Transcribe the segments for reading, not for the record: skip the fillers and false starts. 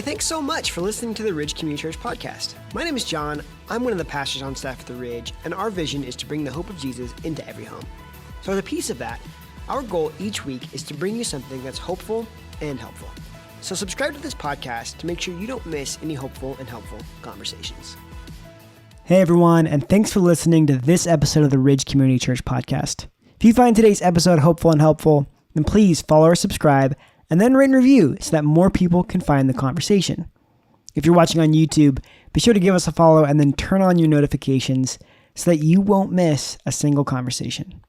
thanks so much for listening to the Ridge Community Church podcast. My name is John. I'm one of the pastors on staff at the Ridge, and our vision is to bring the hope of Jesus into every home. So as a piece of that, our goal each week is to bring you something that's hopeful and helpful. So subscribe to this podcast to make sure you don't miss any hopeful and helpful conversations. Hey everyone, and thanks for listening to this episode of the Ridge Community Church podcast. If you find today's episode hopeful and helpful, then please follow or subscribe, and then rate and review so that more people can find the conversation. If you're watching on YouTube, be sure to give us a follow and then turn on your notifications so that you won't miss a single conversation.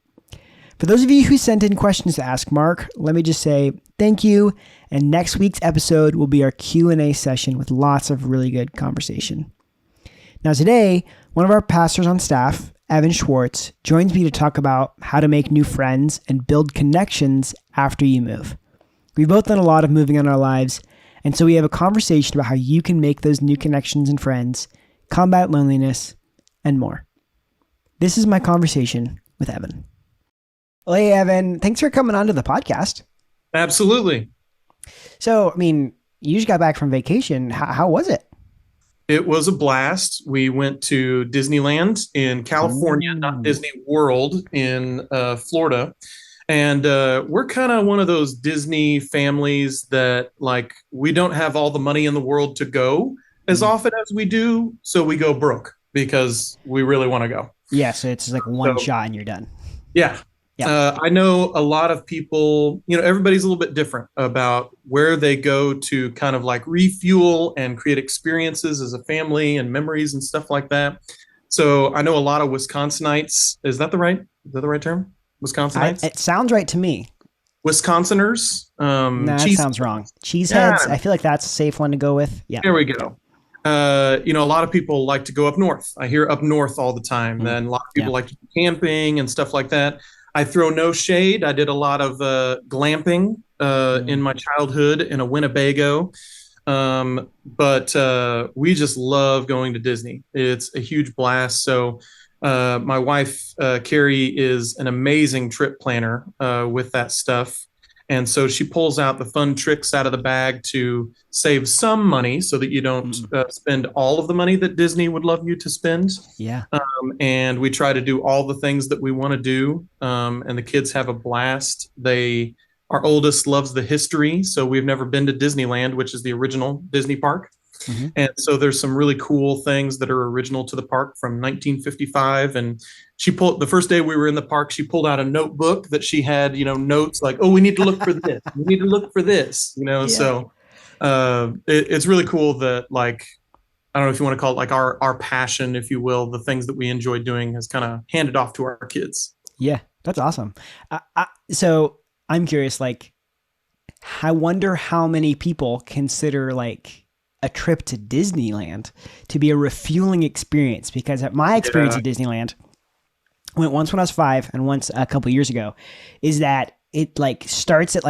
For those of you who sent in questions to ask Mark, let me just say thank you, and next week's episode will be our Q&A session with lots of really good conversation. Now today, one of our pastors on staff, Evan Schwartz, joins me to talk about how to make new friends and build connections after you move. We've both done a lot of moving in our lives, and so we have a conversation about how you can make those new connections and friends, combat loneliness, and more. This is my conversation with Evan. Well, hey, Evan, thanks for coming on to the podcast. Absolutely. So, you just got back from vacation. How was it? It was a blast. We went to Disneyland in California, not Disney World in Florida. And we're kind of one of those Disney families that, we don't have all the money in the world to go as often as we do. So we go broke because we really want to go. Yeah, so it's like one shot and you're done. Yeah. I know a lot of people, everybody's a little bit different about where they go to kind of refuel and create experiences as a family and memories and stuff like that. So I know a lot of Wisconsinites. Is that the right term? Wisconsinites? It sounds right to me. Wisconsiners. That sounds wrong. Cheeseheads. I feel like that's a safe one to go with. Yeah. There we go. A lot of people like to go up north. I hear up north all the time. Then a lot of people like to do camping and stuff like that. I throw no shade. I did a lot of glamping in my childhood in a Winnebago. But we just love going to Disney. It's a huge blast. So my wife, Carrie, is an amazing trip planner with that stuff. And so she pulls out the fun tricks out of the bag to save some money so that you don't spend all of the money that Disney would love you to spend. Yeah. And we try to do all the things that we want to do. And the kids have a blast. Our oldest loves the history. So we've never been to Disneyland, which is the original Disney park. Mm-hmm. And so there's some really cool things that are original to the park from 1955. And the first day we were in the park, she pulled out a notebook that she had, notes like, oh, we need to look for this. We need to look for this, So it's really cool that I don't know if you want to call it our passion, if you will, the things that we enjoy doing has kind of handed off to our kids. Yeah, that's awesome. So I'm curious, I wonder how many people consider a trip to Disneyland to be a refueling experience, because my experience at Disneyland, went once when I was 5 and once a couple years ago, is that it starts at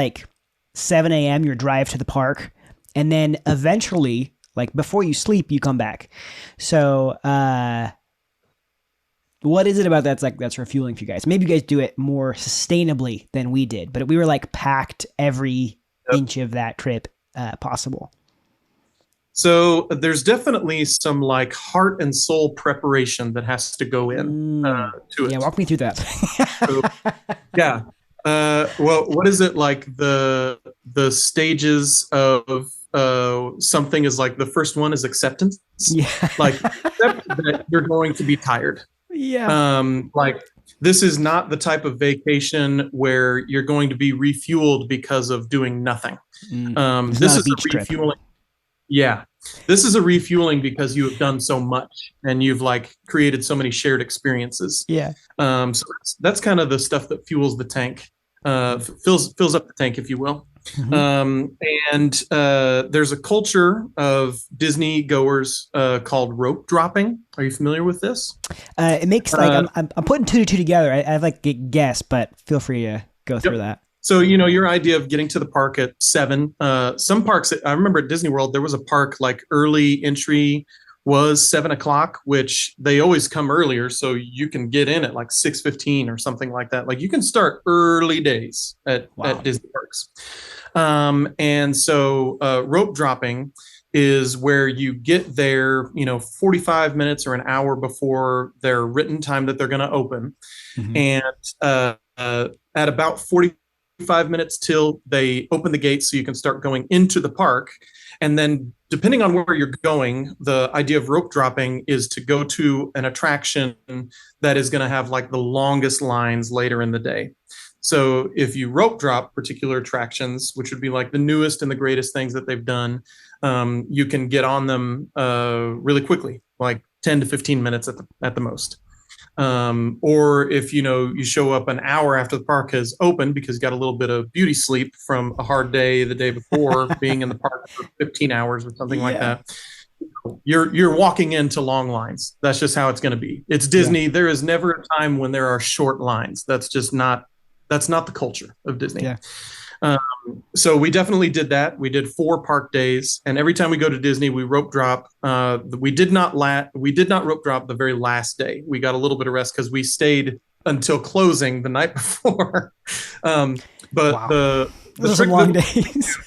7 a.m. your drive to the park, and then eventually before you sleep you come back. So what is it about that's refueling for you guys? Maybe you guys do it more sustainably than we did, but we were packed every inch of that trip possible. So there's definitely some heart and soul preparation that has to go in to it. Yeah, walk me through that. Well, what is it the stages of something is the first one is acceptance. Yeah. Accept that you're going to be tired. Yeah. This is not the type of vacation where you're going to be refueled because of doing nothing. This is a refueling. Yeah, this is a refueling because you have done so much and you've created so many shared experiences. Yeah. So that's kind of the stuff that fuels the tank, fills up the tank, if you will. Mm-hmm. And there's a culture of Disney goers called rope dropping. Are you familiar with this? It makes I'm putting two to two together. I have a guess, but feel free to go through that. So, your idea of getting to the park at 7, some parks, I remember at Disney World, there was a park early entry was 7 o'clock, which they always come earlier. So you can get in at 6:15 or something like that. You can start early days at Disney parks. And so rope dropping is where you get there, 45 minutes or an hour before their written time that they're going to open. Mhm. And at about 45 minutes till they open the gates so you can start going into the park. And then depending on where you're going, the idea of rope dropping is to go to an attraction that is going to have like the longest lines later in the day. So if you rope drop particular attractions, which would be like the newest and the greatest things that they've done, you can get on them really quickly, like 10 to 15 minutes at the most. Or if you show up an hour after the park has opened because you got a little bit of beauty sleep from a hard day the day before, being in the park for 15 hours or something like that, you're walking into long lines. That's just how it's going to be. It's Disney. There is never a time when there are short lines. That's not the culture of Disney. Yeah. So we definitely did that. We did 4 park days, and every time we go to Disney, we rope drop. We did not rope drop the very last day. We got a little bit of rest because we stayed until closing the night before. But Wow. the Those are long days.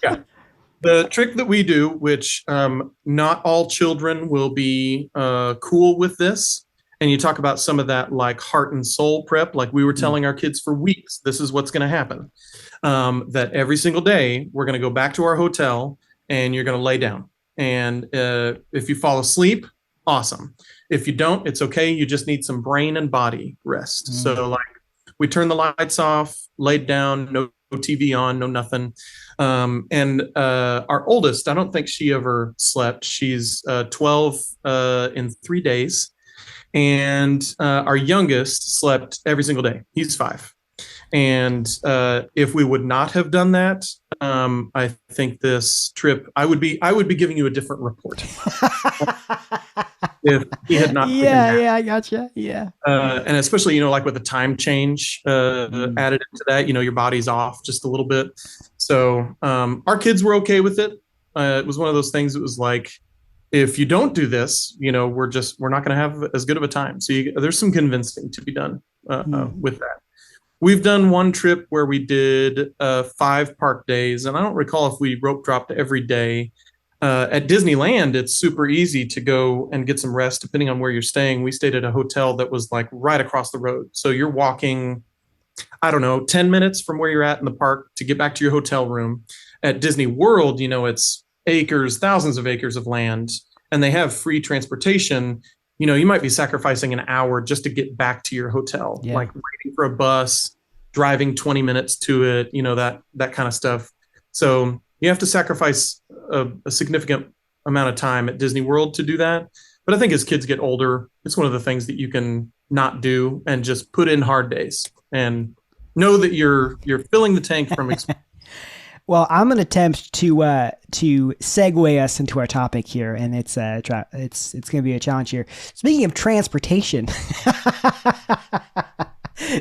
yeah, the trick that we do, which not all children will be cool with this. And you talk about some of that like heart and soul prep, like we were telling our kids for weeks, this is what's going to happen. That every single day we're going to go back to our hotel and you're going to lay down. And if you fall asleep, awesome. If you don't, it's okay. You just need some brain and body rest. So like we turn the lights off, laid down, no TV on, no nothing. And our oldest, I don't think she ever slept. She's 12 in 3 days. And our youngest slept every single day. He's 5. And if we would not have done that, I think this trip, I would be giving you a different report if he had not. Yeah, I gotcha. Yeah. And especially, like with the time change added into that, your body's off just a little bit. So our kids were okay with it. It was one of those things that was like, if you don't do this, we're not going to have as good of a time. So there's some convincing to be done with that. We've done one trip where we did 5 park days, and I don't recall if we rope dropped every day. At Disneyland, it's super easy to go and get some rest depending on where you're staying. We stayed at a hotel that was like right across the road. So you're walking, I don't know, 10 minutes from where you're at in the park to get back to your hotel room. At Disney World, it's acres, thousands of acres of land, and they have free transportation. You might be sacrificing an hour just to get back to your hotel, like waiting for a bus, driving 20 minutes to it, that kind of stuff. So you have to sacrifice a significant amount of time at Disney World to do that. But I think as kids get older, it's one of the things that you can not do and just put in hard days and know that you're filling the tank from experience. Well, I'm going to attempt to segue us into our topic here, and it's going to be a challenge here. Speaking of transportation,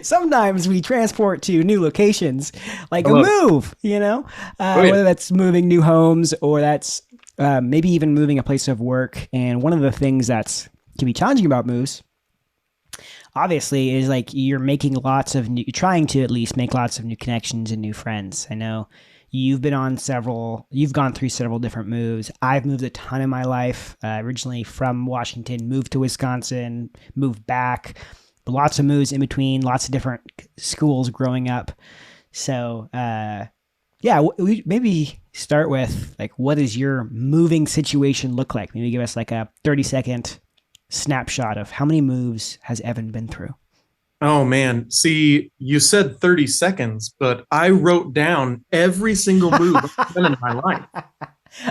sometimes we transport to new locations, like a move, whether that's moving new homes or that's maybe even moving a place of work. And one of the things that's can be challenging about moves, obviously, is like you're trying to at least make lots of new connections and new friends. I know. You've gone through several different moves. I've moved a ton in my life, originally from Washington, moved to Wisconsin, moved back, lots of moves in between, lots of different schools growing up. So, we maybe start with like, what does your moving situation look like? Maybe give us like a 30-second snapshot of how many moves has Evan been through? Oh man. See, you said 30 seconds, but I wrote down every single move I've done in my life. All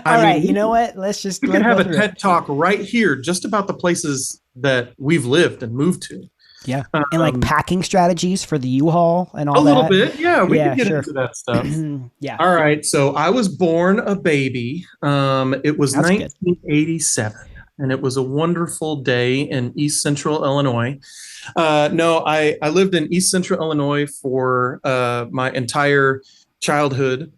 right. You know what? Let's just have a TED talk right here just about the places that we've lived and moved to. Yeah. And like packing strategies for the U-Haul and all that. A little bit. Yeah. We can get into that stuff. Yeah. All right. So I was born a baby. It was 1987. And it was a wonderful day in East Central Illinois. I lived in East Central Illinois for my entire childhood.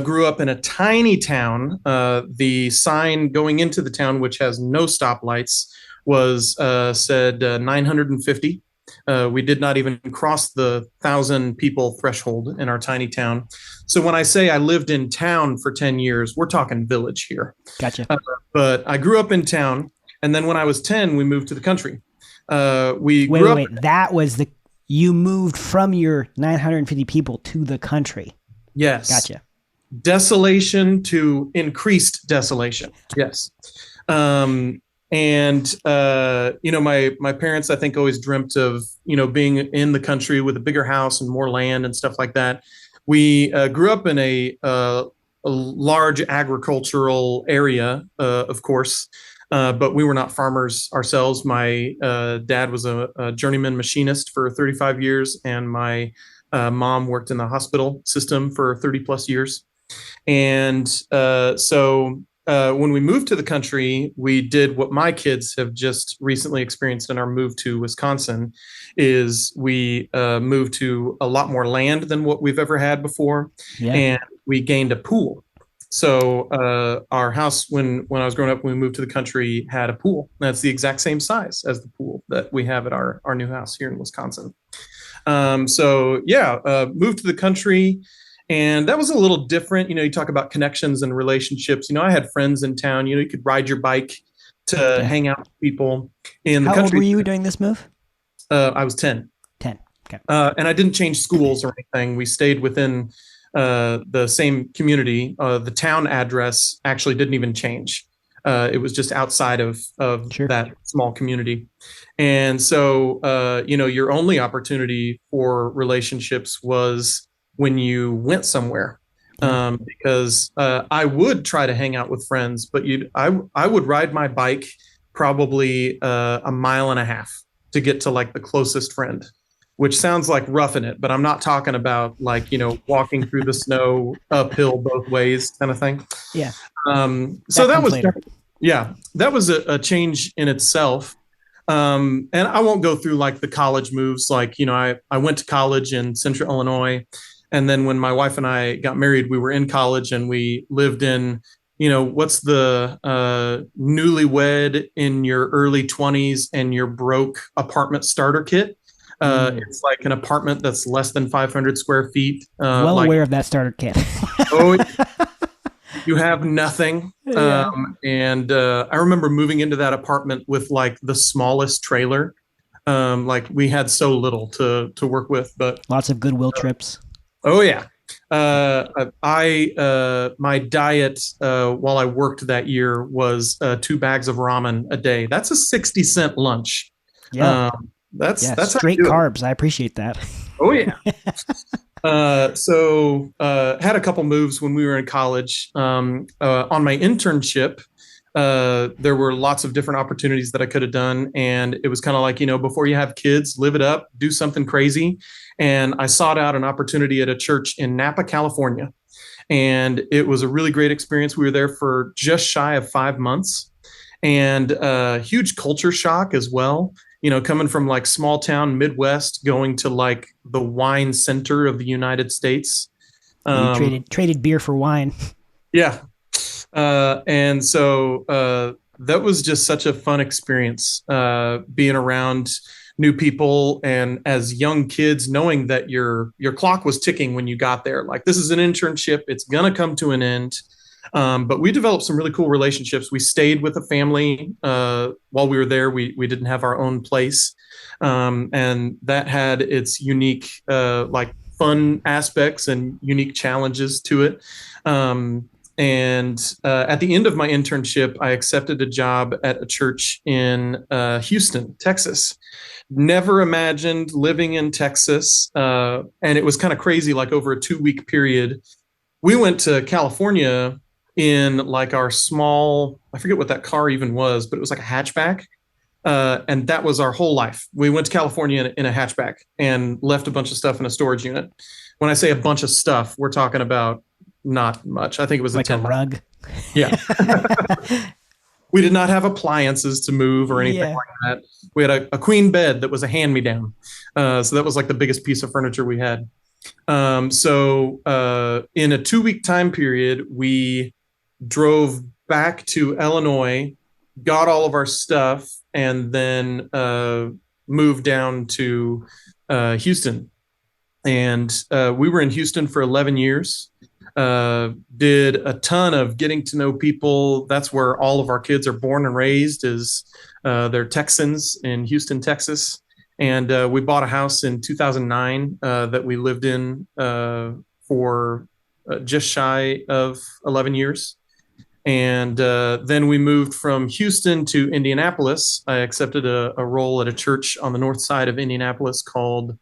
Grew up in a tiny town. The sign going into the town, which has no stoplights, was said 950. We did not even cross the 1,000 people threshold in our tiny town. So when I say I lived in town for 10 years, we're talking village here. Gotcha. But I grew up in town. And then when I was 10, we moved to the country. Wait. That was you moved from your 950 people to the country. Yes. Gotcha. Desolation to increased desolation. Yes. My parents, I think, always dreamt of, being in the country with a bigger house and more land and stuff like that. We grew up in a large agricultural area, of course, but we were not farmers ourselves. My dad was a journeyman machinist for 35 years, and my mom worked in the hospital system for 30 plus years. And when we moved to the country, we did what my kids have just recently experienced in our move to Wisconsin, is we moved to a lot more land than what we've ever had before. Yeah. And we gained a pool. So our house, when I was growing up, when we moved to the country, had a pool. That's the exact same size as the pool that we have at our new house here in Wisconsin. Moved to the country. And that was a little different. You talk about connections and relationships. I had friends in town. You could ride your bike to hang out with people in the country. How old were you doing this move? I was 10. 10. Okay. And I didn't change schools or anything. We stayed within the same community. The town address actually didn't even change. It was just outside of sure. that small community. And so, your only opportunity for relationships was when you went somewhere, because I would try to hang out with friends, but I would ride my bike probably a mile and a half to get to like the closest friend, which sounds like roughing it, but I'm not talking about like, walking through the snow uphill both ways kind of thing. Yeah. So that was, that was a change in itself. And I won't go through like the college moves. Like, I went to college in Central Illinois. And then when my wife and I got married, we were in college and we lived in, what's the newlywed in your early 20s and your broke apartment starter kit. It's like an apartment that's less than 500 square feet. Aware of that starter kit. You have nothing. Yeah. I remember moving into that apartment with like the smallest trailer. Like we had so little to work with, but lots of Goodwill trips. Oh yeah. My diet while I worked that year was 2 bags of ramen a day. That's a 60-cent lunch. Yeah. That's straight carbs. I appreciate that. Oh yeah. Had a couple moves when we were in college. On my internship, there were lots of different opportunities that I could have done. And it was kind of like, before you have kids, live it up, do something crazy. And I sought out an opportunity at a church in Napa, California. And it was a really great experience. We were there for just shy of 5 months, and a huge culture shock as well. Coming from like small town Midwest, going to like the wine center of the United States. You traded beer for wine. Yeah. And so that was just such a fun experience, being around new people, and as young kids, knowing that your clock was ticking when you got there. Like, this is an internship, it's going to come to an end. But we developed some really cool relationships. We stayed with a family while we were there. We didn't have our own place. And that had its unique, like fun aspects and unique challenges to it. At the end of my internship, I accepted a job at a church in Houston, Texas. Never imagined living in Texas. And it was kind of crazy, like over a 2-week period. We went to California in like our small, I forget what that car even was, but it was like a hatchback. And that was our whole life. We went to California in a hatchback and left a bunch of stuff in a storage unit. When I say a bunch of stuff, we're talking about not much. I think it was like a rug. Yeah. We did not have appliances to move or anything like that. We had a queen bed that was a hand-me-down. So that was like the biggest piece of furniture we had. In a 2-week time period, we drove back to Illinois, got all of our stuff, and then moved down to Houston. And we were in Houston for 11 years. Did a ton of getting to know people. That's where all of our kids are born and raised. They're Texans in Houston, Texas. And we bought a house in 2009 that we lived in for just shy of 11 years. And then we moved from Houston to Indianapolis. I accepted a role at a church on the north side of Indianapolis called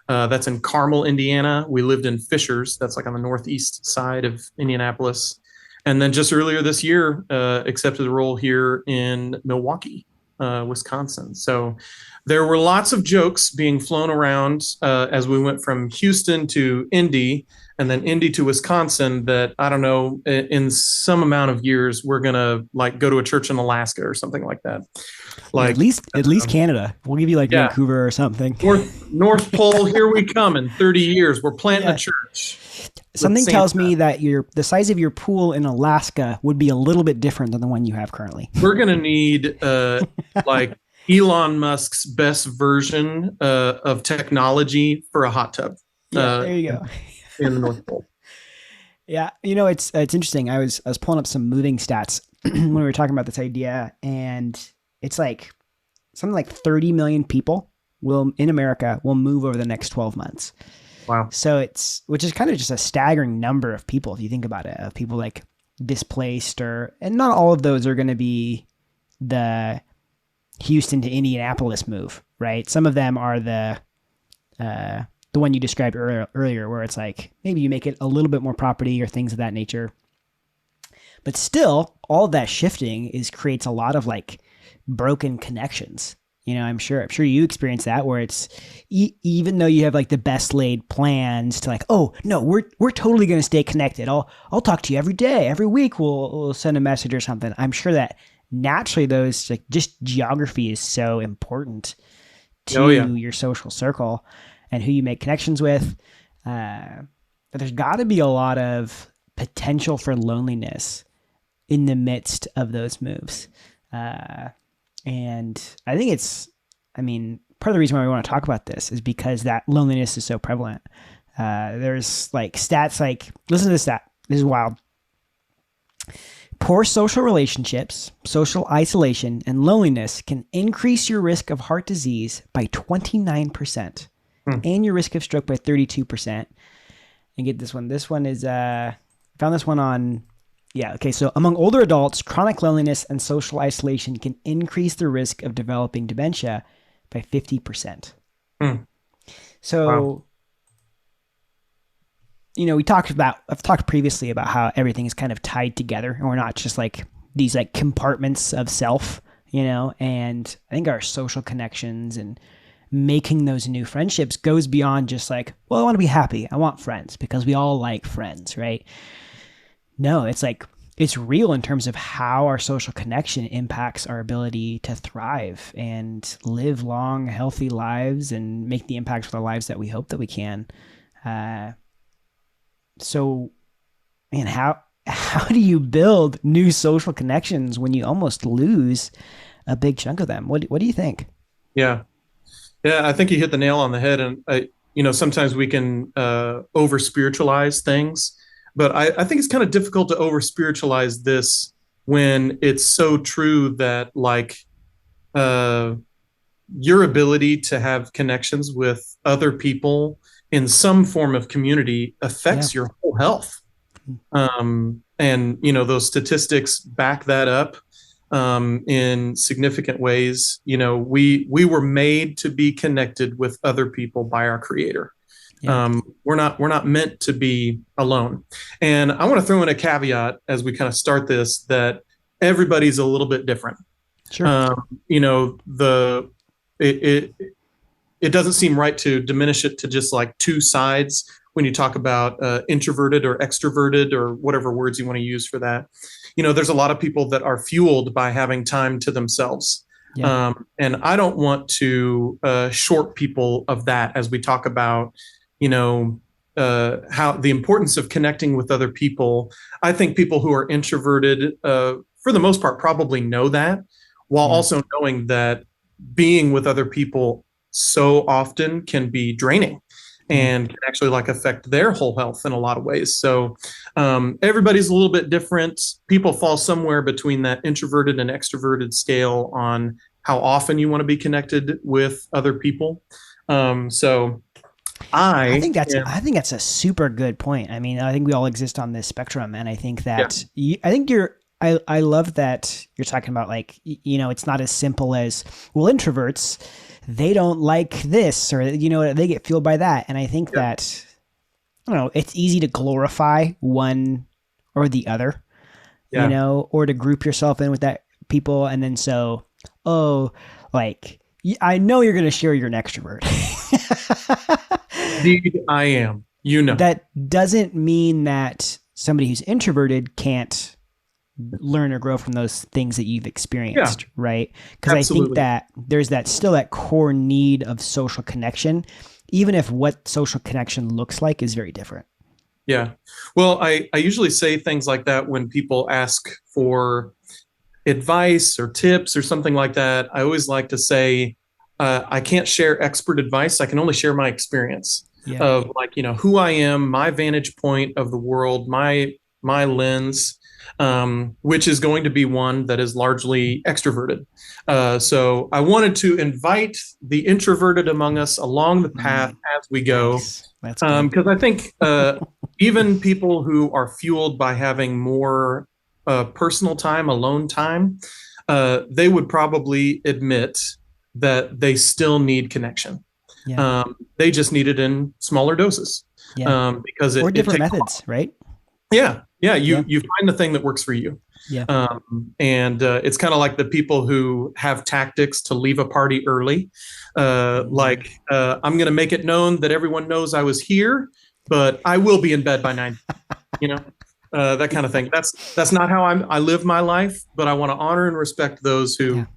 that's in Carmel, Indiana. We lived in Fishers. That's like on the northeast side of Indianapolis. And then just earlier this year, accepted a role here in Milwaukee, Wisconsin. So there were lots of jokes being flown around as we went from Houston to Indy and then Indy to Wisconsin that, I don't know, in some amount of years, we're going to like go to a church in Alaska or something like that. Like at least Canada. We'll give you like Vancouver or something. North Pole, here we come in 30 years. We're planting a church. Something tells me that the size of your pool in Alaska would be a little bit different than the one you have currently. We're going to need like Elon Musk's best version of technology for a hot tub. There you go. In the North Pole. Yeah. You know, it's interesting. I was pulling up some moving stats when we were talking about this idea, and it's like something like 30 million people in America will move over the next 12 months. Wow. So which is kind of just a staggering number of people, if you think about it, of people like displaced and not all of those are going to be the Houston to Indianapolis move, right? Some of them are the one you described earlier, where it's like maybe you make it a little bit more property or things of that nature. But still, all of that shifting creates a lot of like broken connections. You know, I'm sure you experience that, where it's even though you have like the best laid plans to like, oh no, we're totally going to stay connected. I'll talk to you every day, every week. We'll send a message or something. I'm sure that naturally those like just geography is so important to your social circle and who you make connections with. But there's got to be a lot of potential for loneliness in the midst of those moves. And I think part of the reason why we want to talk about this is because that loneliness is so prevalent. There's like stats like, listen to this stat. This is wild. Poor social relationships, social isolation, and loneliness can increase your risk of heart disease by 29% and your risk of stroke by 32%. And get this one. This one is, found this one on, so among older adults, chronic loneliness and social isolation can increase the risk of developing dementia by 50%. So, wow. You know, I've talked previously about how everything is kind of tied together and we're not just like these like compartments of self, you know, and I think our social connections and making those new friendships goes beyond just like, well, I want to be happy. I want friends because we all like friends, right? No, it's like, it's real in terms of how our social connection impacts our ability to thrive and live long, healthy lives and make the impact with our lives that we hope that we can. So, man, how do you build new social connections when you almost lose a big chunk of them? What do you think? Yeah, I think you hit the nail on the head. And sometimes we can over spiritualize things, but I think it's kind of difficult to over spiritualize this when it's so true that like your ability to have connections with other people in some form of community affects your whole health. And, those statistics back that up in significant ways. You know, we were made to be connected with other people by our Creator. Yeah. We're not meant to be alone. And I want to throw in a caveat as we kind of start this, that everybody's a little bit different. Sure. It doesn't seem right to diminish it to just like two sides when you talk about introverted or extroverted or whatever words you want to use for that. You know, there's a lot of people that are fueled by having time to themselves. Yeah. And I don't want to short people of that as we talk about, how the importance of connecting with other people. I think people who are introverted, for the most part, probably know that, while also knowing that being with other people so often can be draining and can actually like affect their whole health in a lot of ways. So everybody's a little bit different. People fall somewhere between that introverted and extroverted scale on how often you want to be connected with other people. So I think that's a super good point. I mean, I think we all exist on this spectrum, and I think that I love that you're talking about, like, it's not as simple as, well, introverts, they don't like this, or they get fueled by that. And I think that, I don't know, it's easy to glorify one or the other, or to group yourself in with that people, and then I know you're going to share you're an extrovert. Indeed, I am. That doesn't mean that somebody who's introverted can't learn or grow from those things that you've experienced, right? Because I think that there's still that core need of social connection, even if what social connection looks like is very different. Yeah. Well, I usually say things like that when people ask for advice or tips or something like that. I always like to say, I can't share expert advice. I can only share my experience of who I am, my vantage point of the world, my lens, which is going to be one that is largely extroverted. So I wanted to invite the introverted among us along the path as we go. Because I think even people who are fueled by having more personal time, alone time, they would probably admit that they still need connection. Yeah. They just need it in smaller doses. Yeah. Because or different methods, right? Yeah. Yeah. You find the thing that works for you. Yeah. And it's kind of like the people who have tactics to leave a party early. I'm going to make it known that everyone knows I was here, but I will be in bed by 9, that kind of thing. That's not how I live my life, but I want to honor and respect those who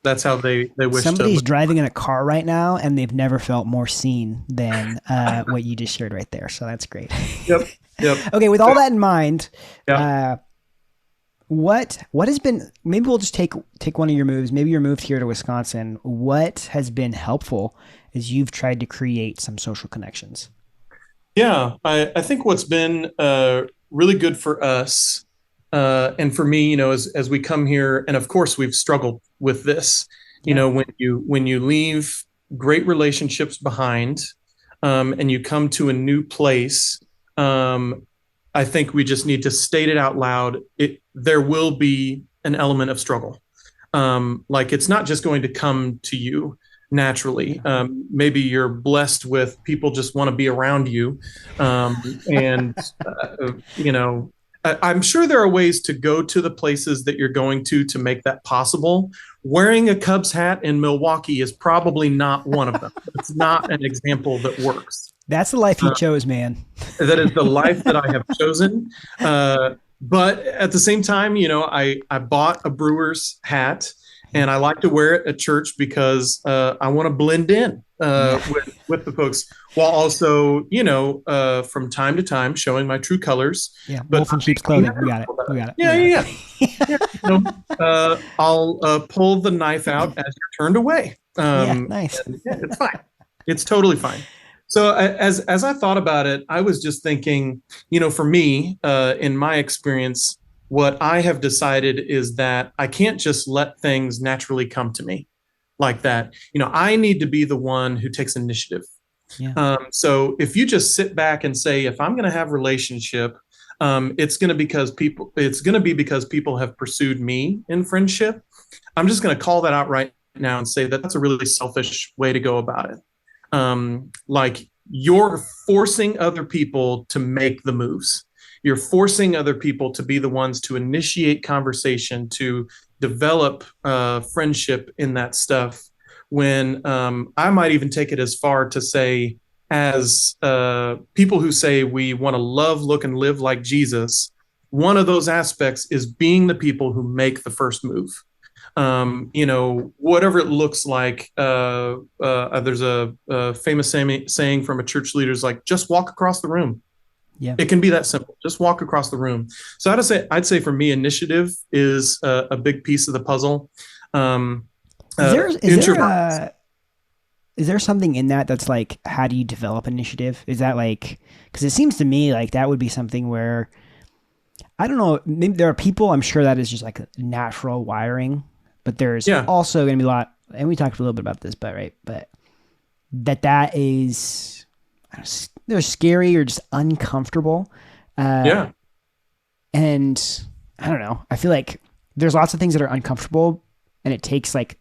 that's how they wish. Somebody's driving in a car right now and they've never felt more seen than what you just shared right there. So that's great. Yep. Okay. With all that in mind, what has been, maybe we'll just take one of your moves. Maybe you're moved here to Wisconsin. What has been helpful as you've tried to create some social connections? Yeah, I think what's been really good for us and for me, as we come here, and of course we've struggled with this, when you leave great relationships behind and you come to a new place, I think we just need to state it out loud. There will be an element of struggle. It's not just going to come to you naturally. Maybe you're blessed with people just want to be around you. I'm sure there are ways to go to the places that you're going to make that possible. Wearing a Cubs hat in Milwaukee is probably not one of them. It's not an example that works. That's the life you chose, man. That is the life that I have chosen. But at the same time, I bought a Brewers hat. And I like to wear it at church because I want to blend in with the folks, while also, from time to time showing my true colors. Yeah, wolf in sheep's clothing. We got it. Yeah. I'll pull the knife out as you're turned away. Nice. It's fine. It's totally fine. So as I thought about it, I was just thinking, for me, in my experience, what I have decided is that I can't just let things naturally come to me like that. I need to be the one who takes initiative. Yeah. So if you just sit back and say, if I'm going to have relationship, it's going to be because people have pursued me in friendship. I'm just going to call that out right now and say that that's a really selfish way to go about it. You're forcing other people to make the moves. You're forcing other people to be the ones to initiate conversation, to develop friendship in that stuff. When I might even take it as far to say, as people who say we want to love, look, and live like Jesus, one of those aspects is being the people who make the first move. Whatever it looks like. There's a famous saying from a church leader is like, just walk across the room. Yeah, it can be that simple. Just walk across the room. So I'd say for me, initiative is a big piece of the puzzle. is there something in that that's like, how do you develop initiative? Is that like, because it seems to me like that would be something where, I don't know, maybe there are people, I'm sure that is just like natural wiring, but there's also going to be a lot, and we talked a little bit about this, but that is, they're scary or just uncomfortable. And I don't know, I feel like there's lots of things that are uncomfortable, and it takes like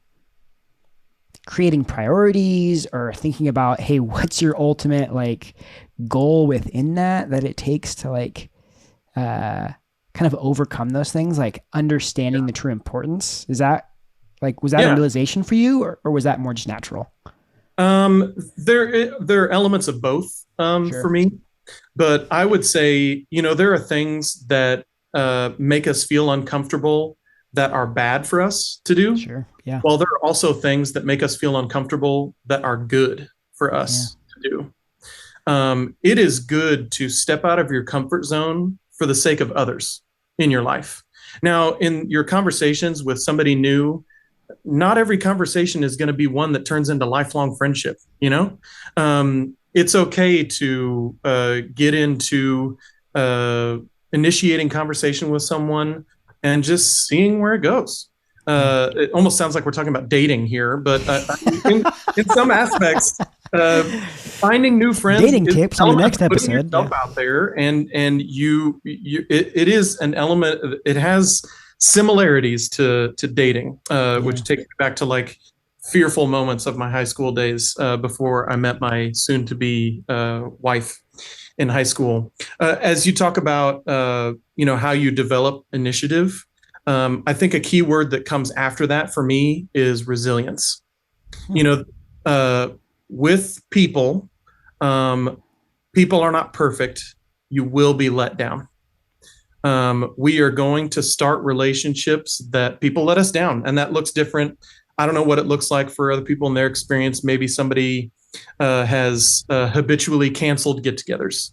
creating priorities or thinking about, hey, what's your ultimate like goal within that it takes to like kind of overcome those things, like understanding the true importance. Is that like, was that a realization for you, or was that more just natural? There are elements of both for me, but I would say, there are things that make us feel uncomfortable that are bad for us to do. Sure. Yeah. Well, there are also things that make us feel uncomfortable that are good for us to do. It is good to step out of your comfort zone for the sake of others in your life. Now, in your conversations with somebody new, not every conversation is going to be one that turns into lifelong friendship. It's okay to get into initiating conversation with someone and just seeing where it goes. It almost sounds like we're talking about dating here, but in some aspects, finding new friends. Dating tips on the next episode. Yourself out there, and it is an element. It has similarities to dating, which takes me back to like fearful moments of my high school days before I met my soon-to-be wife in high school. As you talk about, how you develop initiative, I think a key word that comes after that for me is resilience. With people, people are not perfect. You will be let down. We are going to start relationships that people let us down, and that looks different. I don't know what it looks like for other people in their experience. Maybe somebody has habitually canceled get-togethers.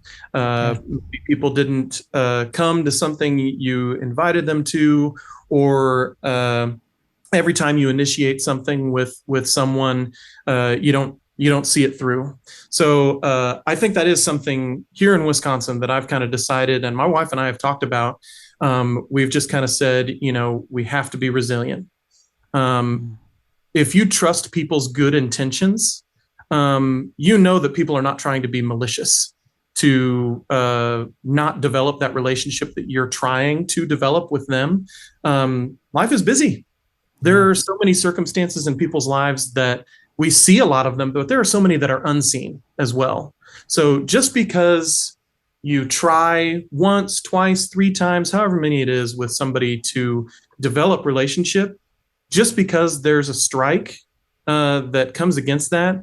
People didn't come to something you invited them to, or every time you initiate something with someone, you don't see it through. So I think that is something here in Wisconsin that I've kind of decided, and my wife and I have talked about. We've just kind of said, we have to be resilient. If you trust people's good intentions, that people are not trying to be malicious to not develop that relationship that you're trying to develop with them. Life is busy. There are so many circumstances in people's lives that we see a lot of them, but there are so many that are unseen as well. So just because you try once, twice, 3 times, however many it is with somebody to develop relationship, just because there's a strike that comes against that,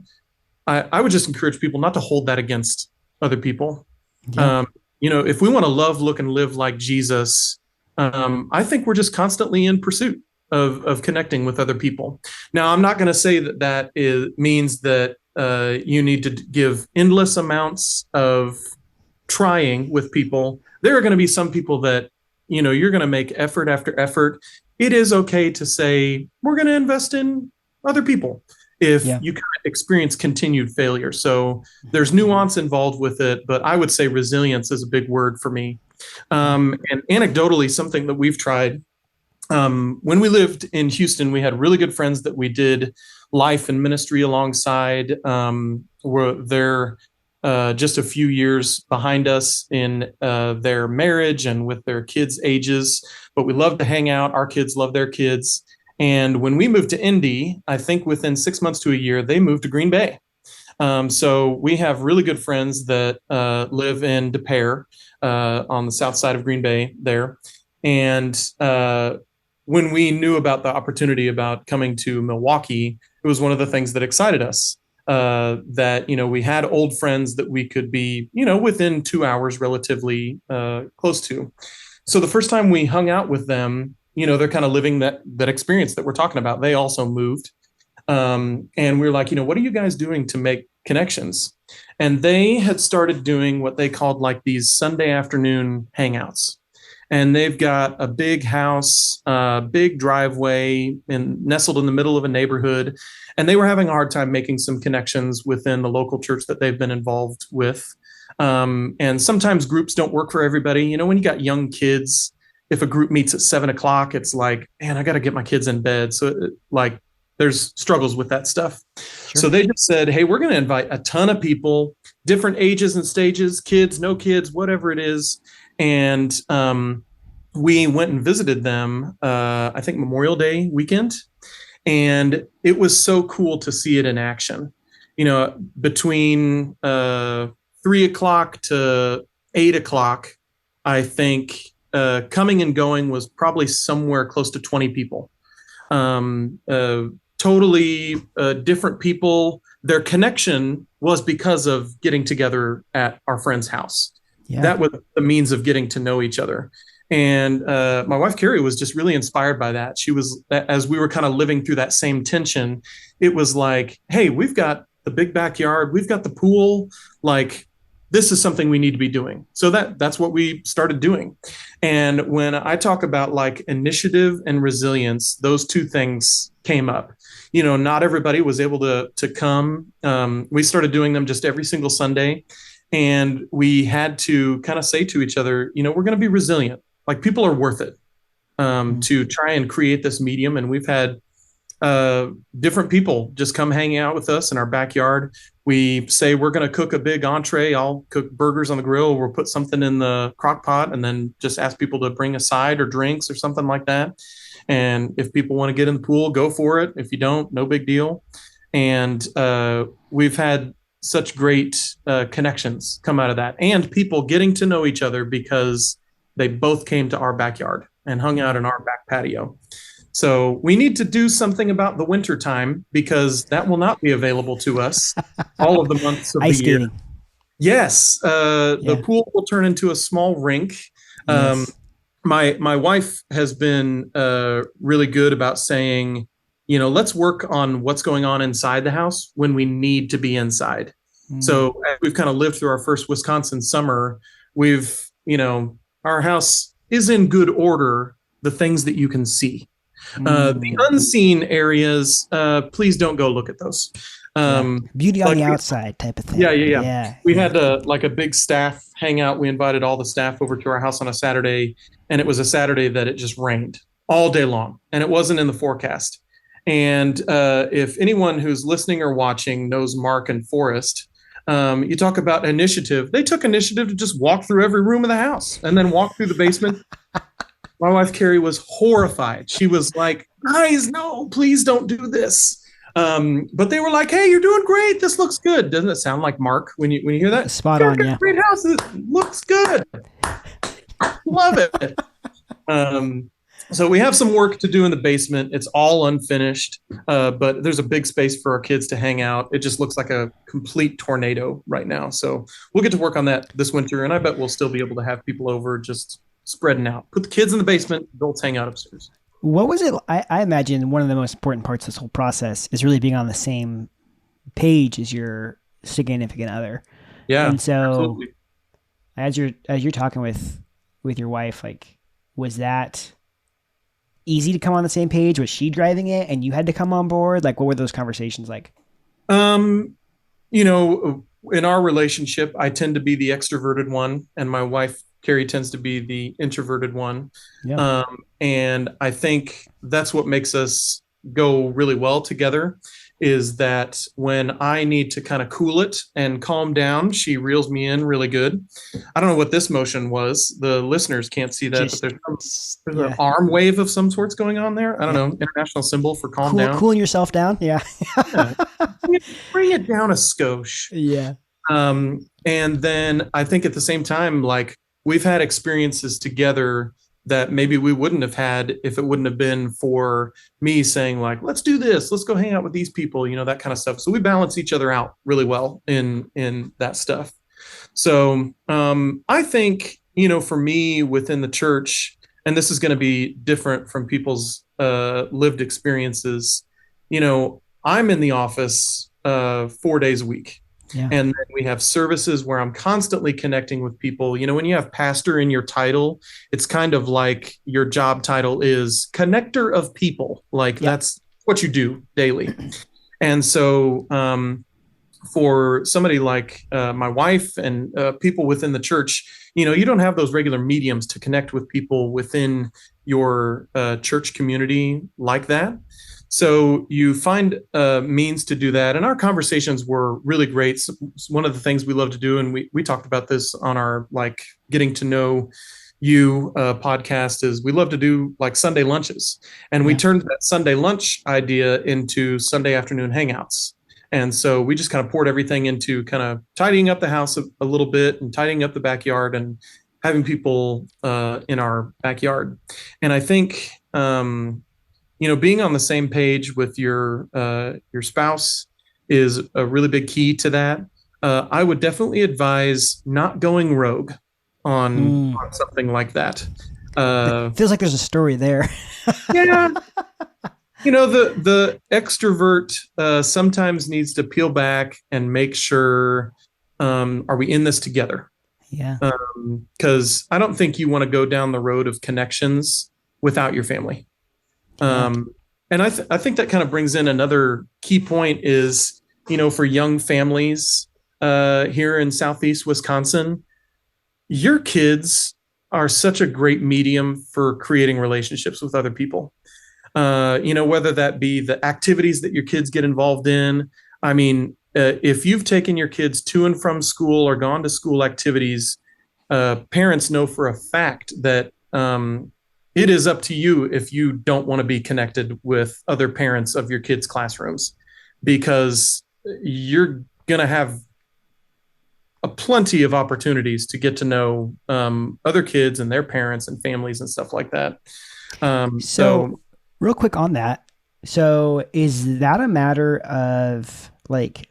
I would just encourage people not to hold that against other people. Yeah. If we want to love, look, and live like Jesus, I think we're just constantly in pursuit of connecting with other people. Now, I'm not going to say that means that you need to give endless amounts of trying with people. There are going to be some people that, you're going to make effort after effort. It is okay to say, we're going to invest in other people if you kind of experience continued failure. So there's nuance involved with it, but I would say resilience is a big word for me. And anecdotally, something that we've tried, when we lived in Houston, we had really good friends that we did life and ministry alongside. They're just a few years behind us in their marriage and with their kids' ages, but we love to hang out. Our kids love their kids. And when we moved to Indy, I think within 6 months to a year, they moved to Green Bay. So we have really good friends that live in Des Peres on the south side of Green Bay there. And when we knew about the opportunity about coming to Milwaukee, it was one of the things that excited us, that, we had old friends that we could be, within 2 hours relatively close to. So the first time we hung out with them, they're kind of living that experience that we're talking about. They also moved. And we were like, what are you guys doing to make connections? And they had started doing what they called like these Sunday afternoon hangouts. and they've got a big house, big driveway, and nestled in the middle of a neighborhood. And they were having a hard time making some connections within the local church that they've been involved with. And sometimes groups don't work for everybody. You know, when you got young kids, if a group meets at 7 o'clock, it's like, man, I got to get my kids in bed. So like there's struggles with that stuff. Sure. So they just said, hey, we're going to invite a ton of people, different ages and stages, kids, no kids, whatever it is. And we went and visited them, I think Memorial Day weekend. And it was so cool to see it in action. You know, between 3 o'clock to 8 o'clock, I think coming and going was probably somewhere close to 20 people. Totally different people. Their connection was because of getting together at our friend's house. Yeah. That was the means of getting to know each other. And my wife, Carrie, was just really inspired by that. She was, as we were kind of living through that same tension, it was like, hey, we've got the big backyard, we've got the pool, like, this is something we need to be doing. So that's what we started doing. And when I talk about like initiative and resilience, those two things came up. You know, not everybody was able to come. We started doing them just every single Sunday. And we had to kind of say to each other, you know, we're going to be resilient. Like, people are worth it to try and create this medium. And we've had different people just come hang out with us in our backyard. We say we're going to cook a big entree. I'll cook burgers on the grill. We'll put something in the crock pot and then just ask people to bring a side or drinks or something like that. And if people want to get in the pool, go for it. If you don't, no big deal. And we've had such great connections come out of that, and people getting to know each other because they both came to our backyard and hung out in our back patio. So we need to do something about the winter time, because that will not be available to us all of the months of Ice the year. skating. Yes. The pool will turn into a small rink. Yes. My wife has been really good about saying, you know, let's work on what's going on inside the house when we need to be inside. So we've kind of lived through our first Wisconsin summer. We've, you know, our house is in good order, the things that you can see. The unseen areas, please don't go look at those. Beauty on the outside type of thing. Yeah. We had a big staff hangout. We invited all the staff over to our house on a Saturday, and it was a Saturday that it just rained all day long, and it wasn't in the forecast. And if anyone who's listening or watching knows Mark and Forrest, you talk about initiative. They took initiative to just walk through every room of the house and then walk through the basement. My wife, Carrie, was horrified. She was like, guys, no, please don't do this. But they were like, hey, you're doing great. This looks good. Doesn't it sound like Mark when you hear that? Spot on, yeah. Great house. It looks good. Love it. So we have some work to do in the basement. It's all unfinished, but there's a big space for our kids to hang out. It just looks like a complete tornado right now. So we'll get to work on that this winter, and I bet we'll still be able to have people over just spreading out. Put the kids in the basement, adults hang out upstairs. What was it? I imagine one of the most important parts of this whole process is really being on the same page as your significant other. Yeah. And so absolutely. as you're talking with your wife, like, was that easy to come on the same page? Was she driving it and you had to come on board? Like, what were those conversations like? You know, in our relationship, I tend to be the extroverted one, and my wife, Carrie, tends to be the introverted one. Yeah. And I think that's what makes us go really well together, is that when I need to kind of cool it and calm down, she reels me in really good. I don't know what this motion was. The listeners can't see that, but there's an arm wave of some sorts going on there. I don't know, international symbol for calm down. Cooling yourself down. Yeah. Bring it down a skosh. Yeah. And then I think at the same time, like, we've had experiences together that maybe we wouldn't have had if it wouldn't have been for me saying, like, let's do this, let's go hang out with these people, you know, that kind of stuff. So we balance each other out really well in that stuff. So I think, you know, for me within the church, and this is going to be different from people's lived experiences, you know, I'm in the office 4 days a week. Yeah. And then we have services where I'm constantly connecting with people. When you have pastor in your title, it's kind of like your job title is connector of people. Like that's what you do daily. And so for somebody like my wife and people within the church, you don't have those regular mediums to connect with people within your church community like that. So you find means to do that. And our conversations were really great. So one of the things we love to do, and we talked about this on our like getting to know you podcast, is we love to do like Sunday lunches. And we turned that Sunday lunch idea into Sunday afternoon hangouts. And so we just kind of poured everything into kind of tidying up the house a little bit and tidying up the backyard and having people in our backyard. And I think, being on the same page with your spouse is a really big key to that. I would definitely advise not going rogue on something like that. It feels like there's a story there. Yeah. The extrovert sometimes needs to peel back and make sure, are we in this together? Yeah. Because I don't think you want to go down the road of connections without your family. And I think that kind of brings in another key point is, for young families here in Southeast Wisconsin, your kids are such a great medium for creating relationships with other people. Whether that be the activities that your kids get involved in. I mean, if you've taken your kids to and from school or gone to school activities, parents know for a fact that it is up to you if you don't want to be connected with other parents of your kids' classrooms, because you're going to have plenty of opportunities to get to know other kids and their parents and families and stuff like that. So real quick on that. So is that a matter of like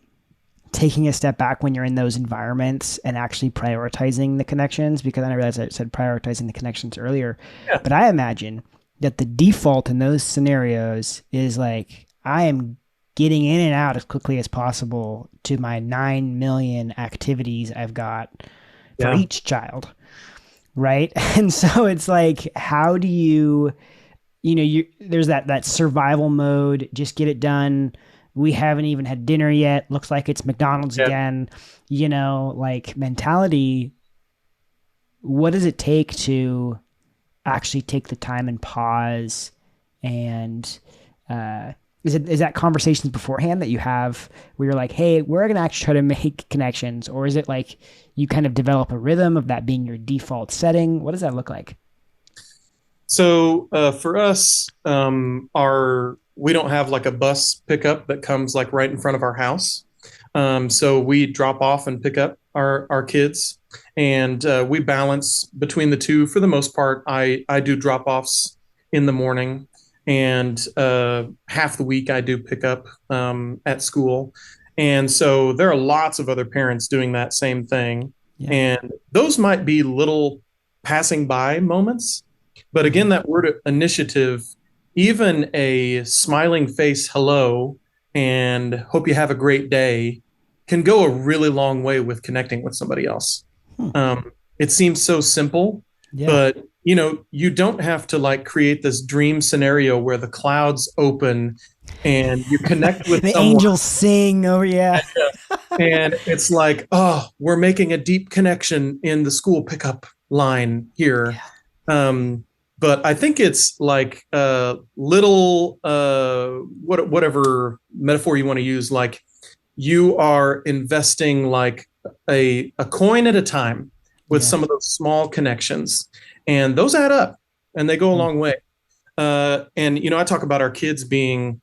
taking a step back when you're in those environments and actually prioritizing the connections? Because I realized I said prioritizing the connections earlier, but I imagine that the default in those scenarios is like, I am getting in and out as quickly as possible to my 9 million activities I've got for each child. Right. And so it's like, how do you, there's that survival mode, just get it done. We haven't even had dinner yet. Looks like it's McDonald's again, like mentality. What does it take to actually take the time and pause? And is that conversations beforehand that you have where you're like, hey, we're going to actually try to make connections? Or is it like you kind of develop a rhythm of that being your default setting? What does that look like? So for us, we don't have like a bus pickup that comes like right in front of our house. So we drop off and pick up our kids, and we balance between the two. For the most part, I do drop offs in the morning, and half the week I do pick up at school. And so there are lots of other parents doing that same thing. Yeah. And those might be little passing by moments. But again, that word initiative, even a smiling face hello and hope you have a great day can go a really long way with connecting with somebody else. It seems so simple, but you don't have to like create this dream scenario where the clouds open and you connect with the someone. Angels sing. Oh yeah. And it's like, oh, we're making a deep connection in the school pickup line here. Yeah. But I think it's like little, whatever metaphor you want to use, like you are investing like a coin at a time with some of those small connections, and those add up and they go a long way. And, I talk about our kids being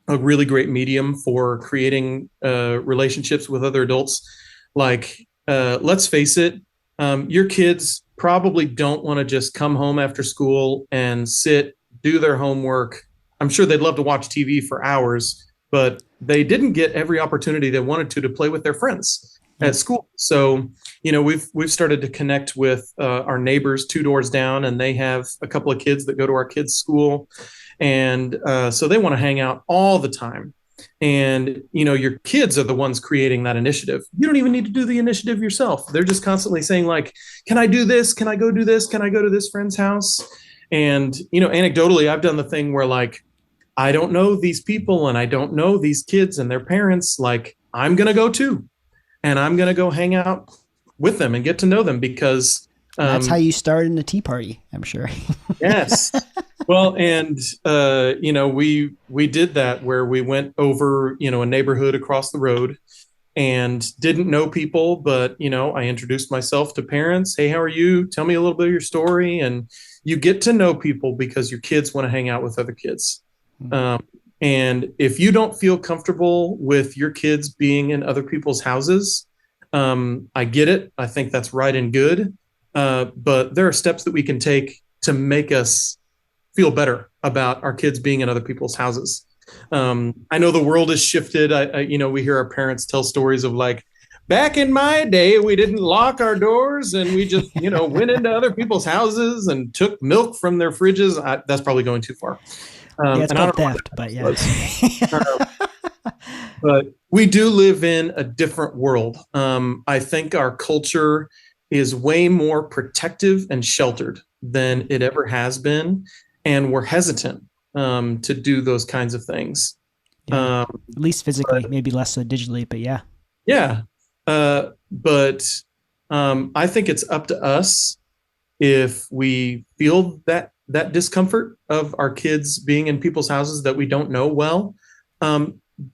a really great medium for creating relationships with other adults. Like, let's face it, your kids probably don't want to just come home after school and sit, do their homework. I'm sure they'd love to watch TV for hours, but they didn't get every opportunity they wanted to play with their friends at school. So, we've started to connect with our neighbors 2 doors down, and they have a couple of kids that go to our kids' school. And so they want to hang out all the time. And, your kids are the ones creating that initiative. You don't even need to do the initiative yourself. They're just constantly saying like, can I do this? Can I go do this? Can I go to this friend's house? And, anecdotally, I've done the thing where like, I don't know these people and I don't know these kids and their parents. Like, I'm going to go too. And I'm going to go hang out with them and get to know them because that's how you started in a tea party, I'm sure. Yes. Well, and, we did that where we went over, a neighborhood across the road and didn't know people, but, I introduced myself to parents. Hey, how are you? Tell me a little bit of your story. And you get to know people because your kids want to hang out with other kids. And if you don't feel comfortable with your kids being in other people's houses, I get it. I think that's right and good. But there are steps that we can take to make us feel better about our kids being in other people's houses. I know the world has shifted. We hear our parents tell stories of like, back in my day, we didn't lock our doors and we just, went into other people's houses and took milk from their fridges. That's probably going too far. It's called theft, but yeah. But we do live in a different world. I think our culture is way more protective and sheltered than it ever has been. And we're hesitant to do those kinds of things. Yeah. At least physically, maybe less so digitally, but yeah. Yeah. But I think it's up to us if we feel that discomfort of our kids being in people's houses that we don't know well,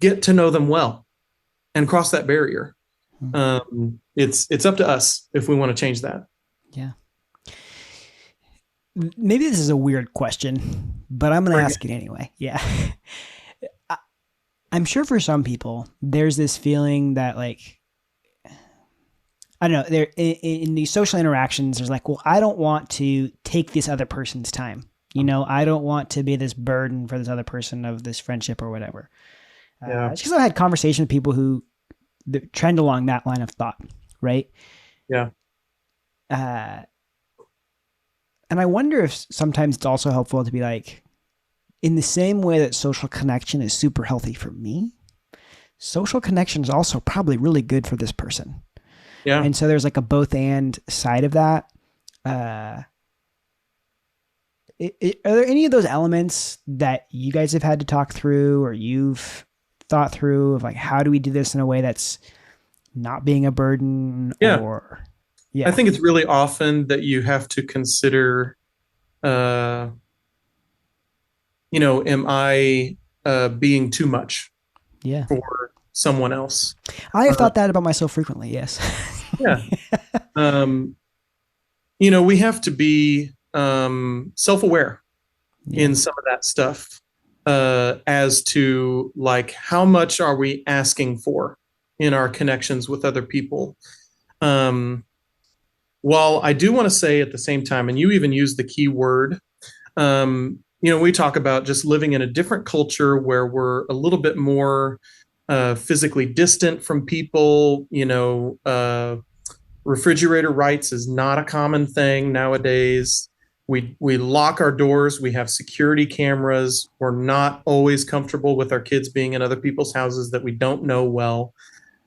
get to know them well and cross that barrier. It's up to us if we want to change that. Yeah. Maybe this is a weird question, but I'm going to ask it anyway. Yeah. I'm sure for some people, there's this feeling that like, I don't know, there in these social interactions, there's like, well, I don't want to take this other person's time. I don't want to be this burden for this other person of this friendship or whatever. Just because I've had conversations with people who trend along that line of thought, right? Yeah. And I wonder if sometimes it's also helpful to be like, in the same way that social connection is super healthy for me, social connection is also probably really good for this person. Yeah. And so there's like a both and side of that. Are there any of those elements that you guys have had to talk through or you've thought through of like, how do we do this in a way that's not being a burden? Yeah. Yeah. I think it's really often that you have to consider, am I being too much for someone else? I have thought that about myself frequently. Yes. Yeah. We have to be self-aware in some of that stuff as to like, how much are we asking for in our connections with other people? While I do want to say at the same time, and you even use the key word, we talk about just living in a different culture where we're a little bit more physically distant from people. Refrigerator rights is not a common thing nowadays. We lock our doors. We have security cameras. We're not always comfortable with our kids being in other people's houses that we don't know well,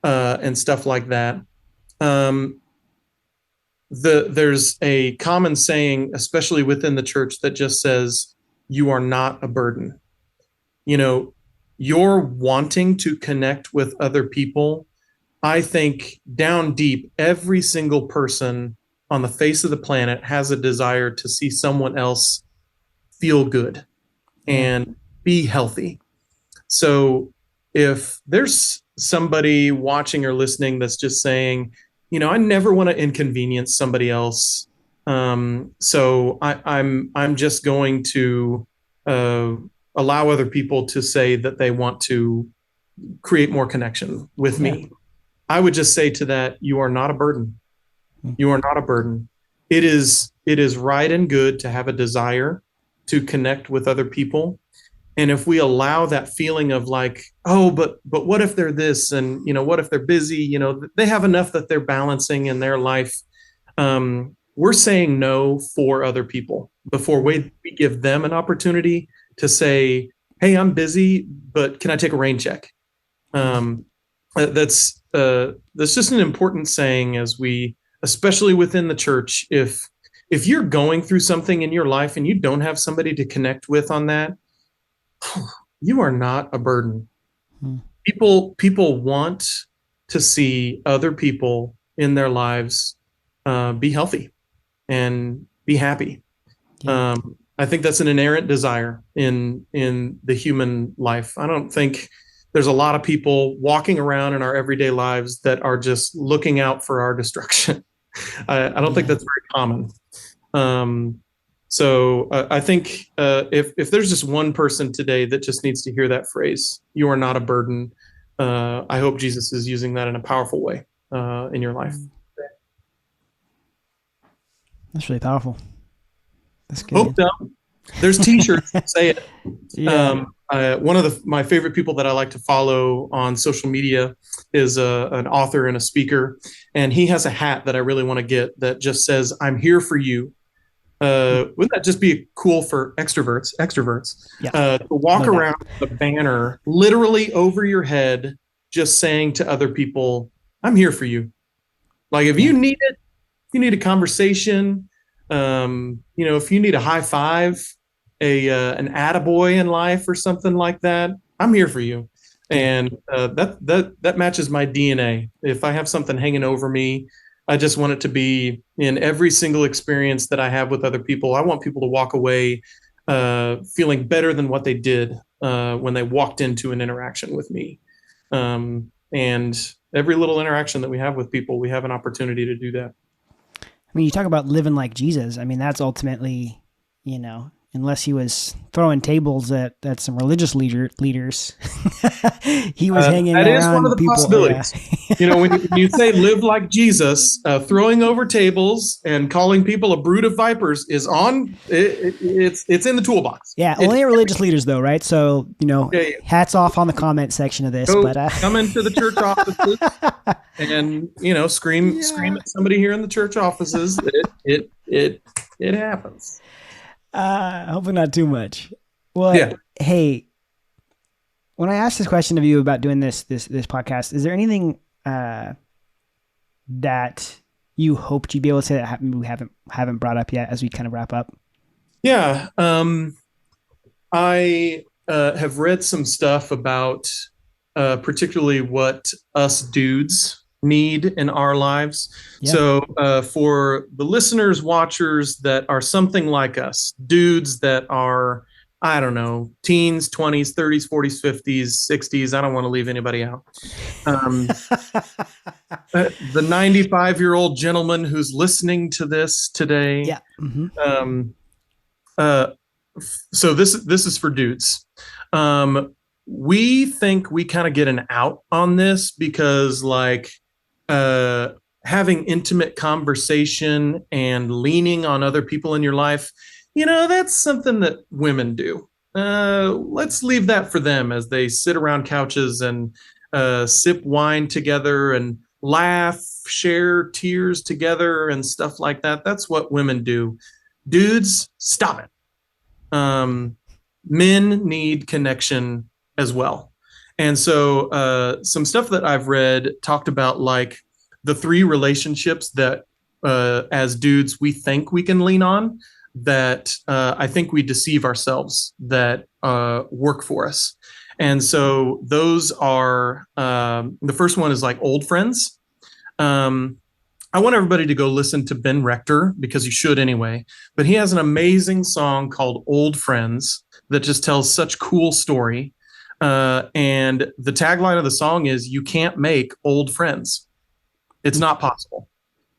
and stuff like that. There's a common saying, especially within the church, that just says, you are not a burden. You're wanting to connect with other people. I think down deep, every single person on the face of the planet has a desire to see someone else feel good and be healthy. So if there's somebody watching or listening that's just saying, I never want to inconvenience somebody else, so I'm just going to allow other people to say that they want to create more connection with me. I would just say to that, you are not a burden. You are not a burden. It is right and good to have a desire to connect with other people. And if we allow that feeling of like, oh, but what if they're this, and what if they're busy, they have enough that they're balancing in their life. We're saying no for other people before we give them an opportunity to say, hey, I'm busy, but can I take a rain check? That's just an important saying as we, especially within the church, if you're going through something in your life and you don't have somebody to connect with on that, you are not a burden. People want to see other people in their lives be healthy and be happy. Yeah. I think that's an inherent desire in the human life. I don't think there's a lot of people walking around in our everyday lives that are just looking out for our destruction. I don't think that's very common. So I think if there's just one person today that just needs to hear that phrase, you are not a burden. I hope Jesus is using that in a powerful way in your life. That's really powerful. That's good. Hope so. There's t-shirts that say it. Yeah. One of my favorite people that I like to follow on social media is an author and a speaker, and he has a hat that I really want to get that just says, "I'm here for you." Wouldn't that just be cool for extroverts? Yeah. To walk around with a banner literally over your head, just saying to other people, "I'm here for you." Like if you need it, if you need a conversation, if you need a high five, an attaboy in life or something like that, I'm here for you. And that matches my DNA. If I have something hanging over me, I just want it to be in every single experience that I have with other people. I want people to walk away feeling better than what they did when they walked into an interaction with me. And every little interaction that we have with people, we have an opportunity to do that. I mean, you talk about living like Jesus. I mean, that's ultimately, unless he was throwing tables at some religious leaders, he was hanging around. That is one of the people, possibilities. Yeah. When you say live like Jesus, throwing over tables and calling people a brood of vipers is on. It's in the toolbox. Yeah, only religious leaders though, right? So hats off on the comment section of this. Come into the church offices and scream at somebody here in the church offices. It happens. Hopefully not too much. Well, hey, when I asked this question of you about doing this podcast, is there anything that you hoped you'd be able to say that we haven't brought up yet as we kind of wrap up? Yeah. I have read some stuff about particularly what us dudes need in our lives. Yeah. So for the listeners, watchers that are something like us, dudes that are, I don't know, teens, 20s, 30s, 40s, 50s, 60s. I don't want to leave anybody out. The 95-year-old gentleman who's listening to this today. Yeah. Mm-hmm. So this is for dudes. We think we kind of get an out on this because having intimate conversation and leaning on other people in your life, that's something that women do. Let's leave that for them as they sit around couches and sip wine together and laugh, share tears together and stuff like that. That's what women do. Dudes, stop it. Men need connection as well. And so some stuff that I've read talked about the 3 relationships that as dudes we think we can lean on that I think we deceive ourselves that work for us. And so those are the first one is old friends. I want everybody to go listen to Ben Rector because you should anyway. But he has an amazing song called Old Friends that just tells such cool story. And the tagline of the song is, "You can't make old friends. It's not possible.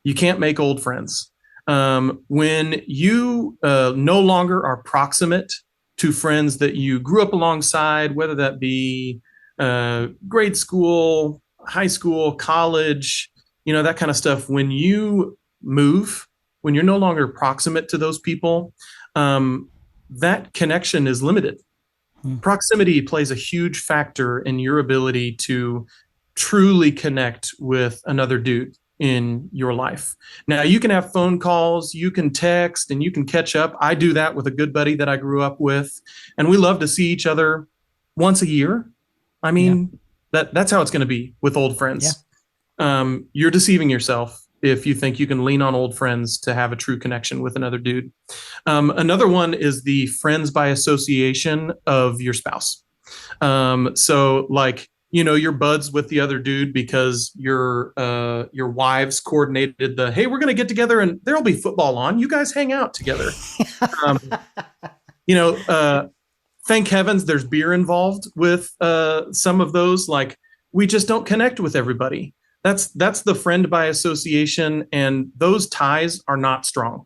You can't make old friends." When you no longer are proximate to friends that you grew up alongside, whether that be grade school, high school, college, that kind of stuff, when you move, when you're no longer proximate to those people, that connection is limited. Proximity plays a huge factor in your ability to truly connect with another dude in your life. Now, you can have phone calls, you can text, and you can catch up. I do that with a good buddy that I grew up with, and we love to see each other once a year. I mean, that's how it's going to be with old friends. You're deceiving yourself if you think you can lean on old friends to have a true connection with another dude. Another one is the friends by association of your spouse. So like, you're buds with the other dude because your wives coordinated hey, we're going to get together and there'll be football on. You guys hang out together. Thank heavens there's beer involved with some of those. Like, we just don't connect with everybody. That's the friend by association, and those ties are not strong.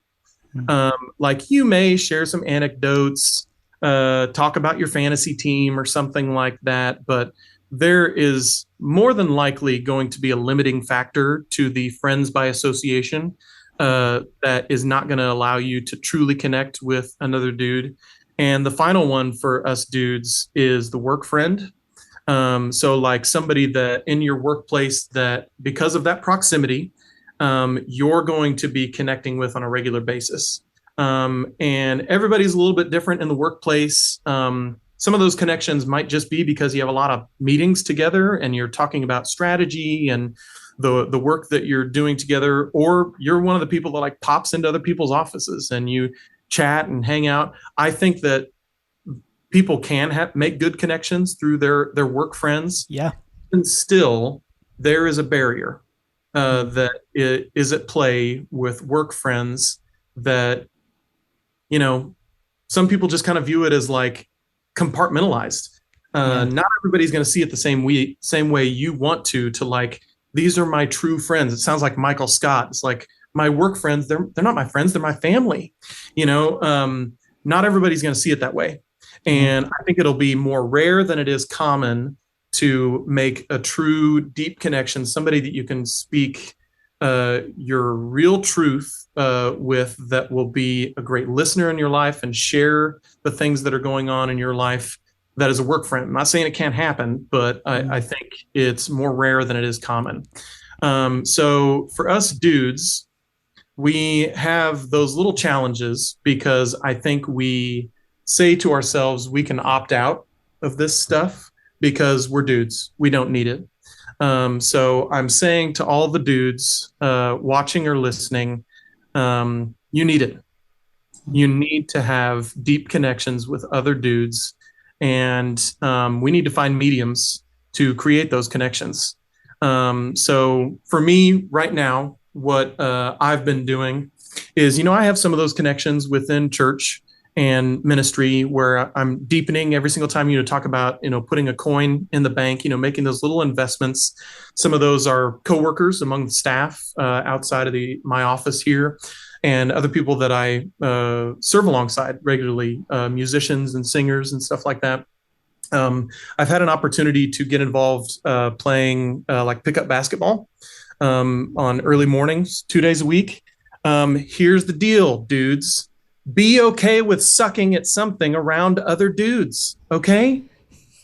Like, you may share some anecdotes, talk about your fantasy team or something like that, but there is more than likely going to be a limiting factor to the friends by association that is not going to allow you to truly connect with another dude. And the final one for us dudes is the work friend. So like somebody that in your workplace that because of that proximity, you're going to be connecting with on a regular basis. And everybody's a little bit different in the workplace. Some of those connections might just be because you have a lot of meetings together and you're talking about strategy and the work that you're doing together, or you're one of the people that like pops into other people's offices and you chat and hang out. I think that people can make good connections through their work friends. Yeah. And still, there is a barrier that is at play with work friends that, some people just kind of view it as like compartmentalized. Not everybody's going to see it the same way you want to like, these are my true friends. It sounds like Michael Scott. It's like, my work friends, they're not my friends, they're my family. Not everybody's going to see it that way. And I think it'll be more rare than it is common to make a true deep connection, somebody that you can speak your real truth with, that will be a great listener in your life and share the things that are going on in your life. That is a work friend. I'm not saying it can't happen, but I think it's more rare than it is common. So for us dudes, we have those little challenges because I think we say to ourselves, we can opt out of this stuff because we're dudes. We don't need it. So I'm saying to all the dudes watching or listening, you need it. You need to have deep connections with other dudes, and we need to find mediums to create those connections. So for me right now, what I've been doing is, I have some of those connections within church and ministry where I'm deepening every single time, talk about, putting a coin in the bank, making those little investments. Some of those are coworkers among the staff outside of my office here, and other people that I serve alongside regularly, musicians and singers and stuff like that. I've had an opportunity to get involved playing like pickup basketball on early mornings, 2 days a week. Here's the deal, dudes. Be okay with sucking at something around other dudes, okay?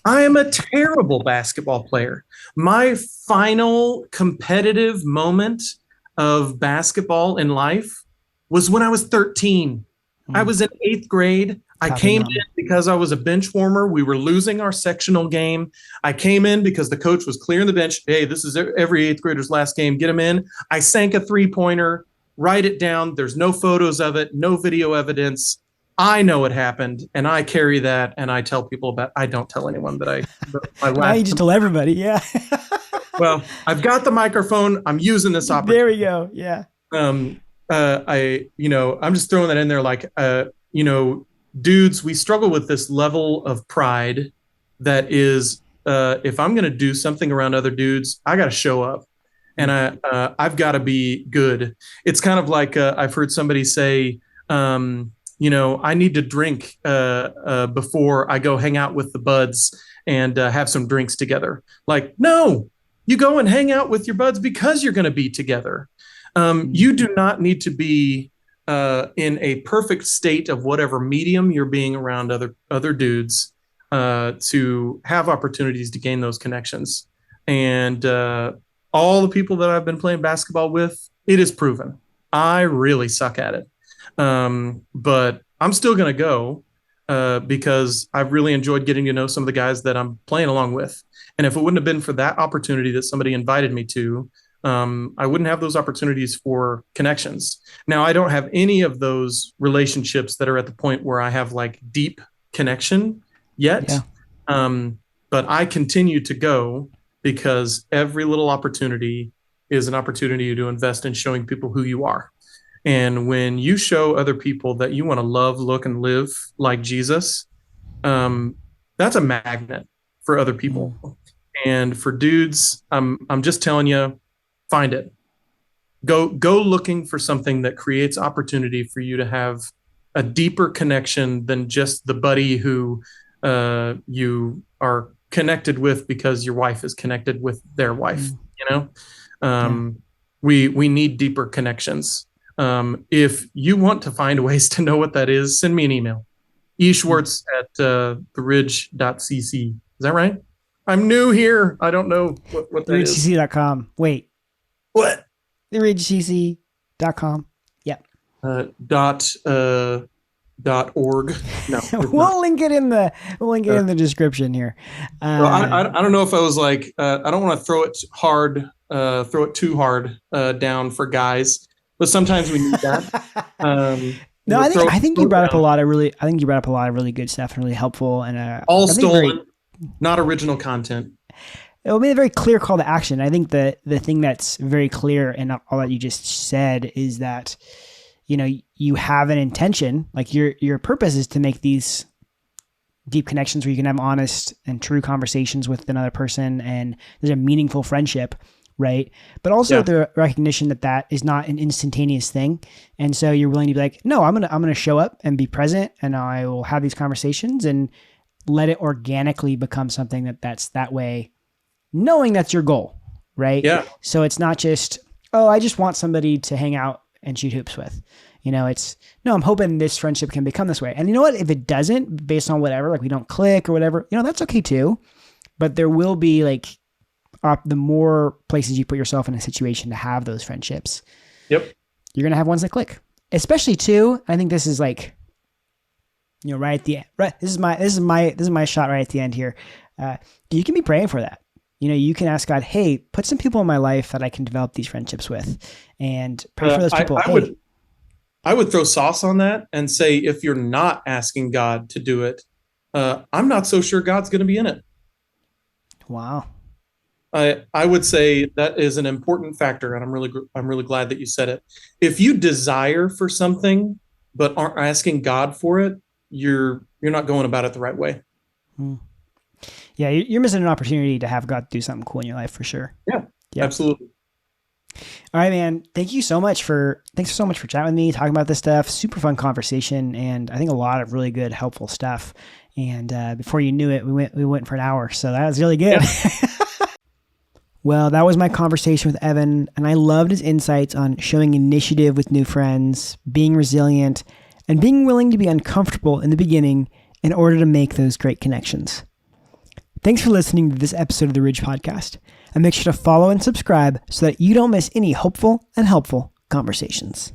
I am a terrible basketball player. My final competitive moment of basketball in life was when I was 13. I was in 8th grade. I came in because I was a bench warmer. We were losing our sectional game. I came in because the coach was clearing the bench. Hey, this is every 8th grader's last game. Get him in. I sank a 3-pointer. Write it down. There's no photos of it, no video evidence. I know it happened, and I carry that, and I tell people about. I don't tell anyone that now you just tell everybody, yeah. Well, I've got the microphone. I'm using this opportunity. There we go. Yeah. I'm just throwing that in there, like, dudes, we struggle with this level of pride that is, if I'm going to do something around other dudes, I got to show up. And I've got to be good. It's kind of like I've heard somebody say, I need to drink before I go hang out with the buds and have some drinks together. Like, no, you go and hang out with your buds because you're going to be together. You do not need to be in a perfect state of whatever medium you're being around other dudes to have opportunities to gain those connections. And all the people that I've been playing basketball with, it is proven. I really suck at it. But I'm still going to go because I've really enjoyed getting to know some of the guys that I'm playing along with. And if it wouldn't have been for that opportunity that somebody invited me to, I wouldn't have those opportunities for connections. Now, I don't have any of those relationships that are at the point where I have like deep connection yet. Yeah. But I continue to go because every little opportunity is an opportunity to invest in showing people who you are. And when you show other people that you want to love, look, and live like Jesus, that's a magnet for other people. And for dudes, I'm just telling you, find it. Go looking for something that creates opportunity for you to have a deeper connection than just the buddy who you are connected with because your wife is connected with their wife. We need deeper connections. If you want to find ways to know what that is, send me an email. Schwartz at theridge.cc. Is that right? I'm new here. I don't know what that is. TheRidgeCC.com. Wait. What? TheRidgeCC.com. Yep. .org. No. We'll link it in the description here. I don't know if I was like I don't want to throw it too hard down for guys, but sometimes we need that. No, I think you brought up a lot of really good stuff and really helpful and all stolen, not original content. It'll be a very clear call to action. I think the thing that's very clear in all that you just said is that, you have an intention, like your purpose is to make these deep connections where you can have honest and true conversations with another person and there's a meaningful friendship, right? But also the recognition that is not an instantaneous thing. And so you're willing to be like, no, I'm going to show up and be present and I will have these conversations and let it organically become something that's that way, knowing that's your goal, right? Yeah. So it's not just, I just want somebody to hang out and shoot hoops with. It's, no, I'm hoping this friendship can become this way. And you know what? If it doesn't, based on whatever, like we don't click or whatever, that's okay too. But there will be like, the more places you put yourself in a situation to have those friendships, you're going to have ones that click. Especially too, I think this is like, right at the end, right? This is my shot right at the end here. You can be praying for that. You can ask God, hey, put some people in my life that I can develop these friendships with, and pray for those people. I would throw sauce on that and say, if you're not asking God to do it, I'm not so sure God's going to be in it. Wow. I would say that is an important factor, and I'm really glad that you said it. If you desire for something but aren't asking God for it, you're not going about it the right way. Yeah, you're missing an opportunity to have God do something cool in your life for sure. Yeah, absolutely. All right, man. Thanks so much for chatting with me, talking about this stuff. Super fun conversation, and I think a lot of really good, helpful stuff. And before you knew it, we went for an hour, so that was really good. Yeah. Well, that was my conversation with Evan, and I loved his insights on showing initiative with new friends, being resilient, and being willing to be uncomfortable in the beginning in order to make those great connections. Thanks for listening to this episode of the Ridge Podcast, and make sure to follow and subscribe so that you don't miss any hopeful and helpful conversations.